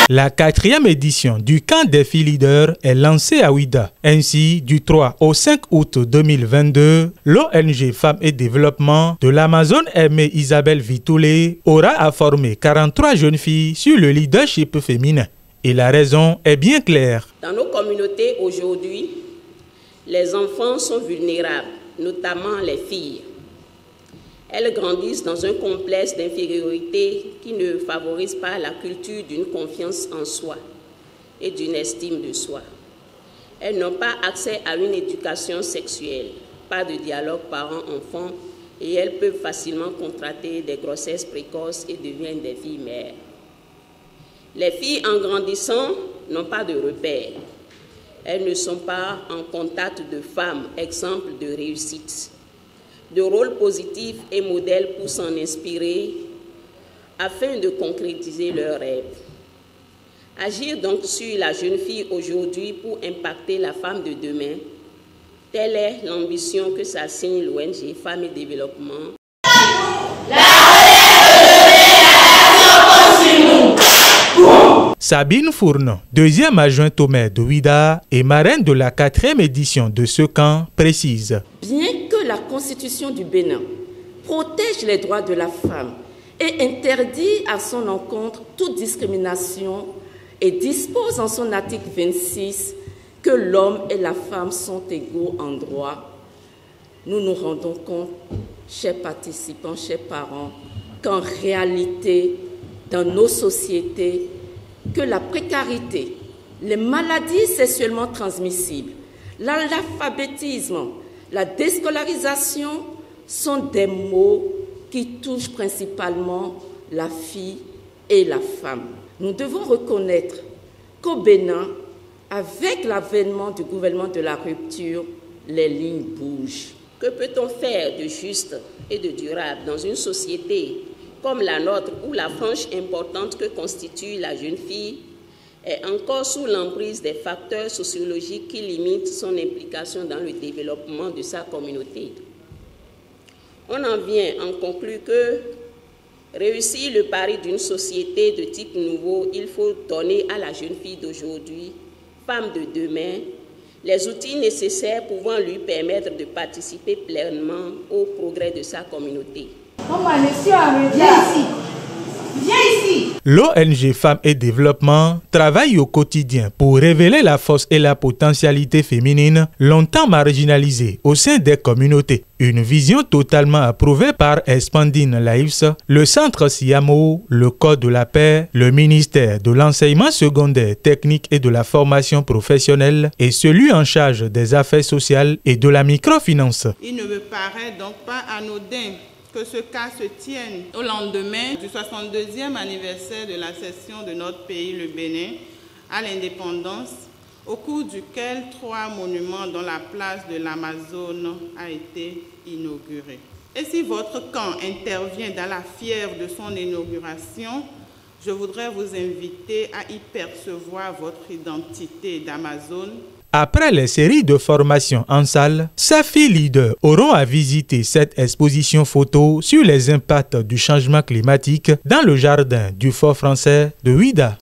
La 4e édition du camp des filles leaders est lancée à Ouida. Ainsi, du 3 au 5 août 2022, l'ONG Femmes et Développement de l'Amazone Aimée Isabelle Vitoulé aura à former 43 jeunes filles sur le leadership féminin. Et la raison est bien claire. Dans nos communautés aujourd'hui, les enfants sont vulnérables, notamment les filles. Elles grandissent dans un complexe d'infériorité qui ne favorise pas la culture d'une confiance en soi et d'une estime de soi. Elles n'ont pas accès à une éducation sexuelle, pas de dialogue parents-enfants et elles peuvent facilement contracter des grossesses précoces et deviennent des filles mères. Les filles en grandissant n'ont pas de repères. Elles ne sont pas en contact de femmes, exemple de réussite, de rôles positifs et modèles pour s'en inspirer afin de concrétiser leurs rêves. Agir donc sur la jeune fille aujourd'hui pour impacter la femme de demain, telle est l'ambition que s'assigne l'ONG Femmes et Développement. Sabine Fournon, 2e adjointe au maire de Ouida et marraine de la 4e édition de ce camp, précise. Bien que la Constitution du Bénin protège les droits de la femme et interdit à son encontre toute discrimination et dispose en son article 26 que l'homme et la femme sont égaux en droit, nous nous rendons compte, chers participants, chers parents, qu'en réalité, dans nos sociétés, que la précarité, les maladies sexuellement transmissibles, l'analphabétisme, la déscolarisation sont des maux qui touchent principalement la fille et la femme. Nous devons reconnaître qu'au Bénin, avec l'avènement du gouvernement de la rupture, les lignes bougent. Que peut-on faire de juste et de durable dans une société comme la nôtre, où la frange importante que constitue la jeune fille est encore sous l'emprise des facteurs sociologiques qui limitent son implication dans le développement de sa communauté? On en vient en conclure que réussir le pari d'une société de type nouveau, il faut donner à la jeune fille d'aujourd'hui, femme de demain, les outils nécessaires pouvant lui permettre de participer pleinement au progrès de sa communauté. L'ONG Femmes et Développement travaille au quotidien pour révéler la force et la potentialité féminine longtemps marginalisée au sein des communautés. Une vision totalement approuvée par Espandine Laïfs, le Centre Siamo, le Code de la paix, le ministère de l'enseignement secondaire, technique et de la formation professionnelle et celui en charge des affaires sociales et de la microfinance. Il ne me paraît donc pas anodin que ce cas se tienne au lendemain du 62e anniversaire de l'accession de notre pays, le Bénin, à l'indépendance, au cours duquel 3 monuments dont la place de l'Amazone a été inaugurée. Et si votre camp intervient dans la fièvre de son inauguration, je voudrais vous inviter à y percevoir votre identité d'Amazone. Après les séries de formation en salle, ces filles leaders auront à visiter cette exposition photo sur les impacts du changement climatique dans le jardin du Fort français de Ouida.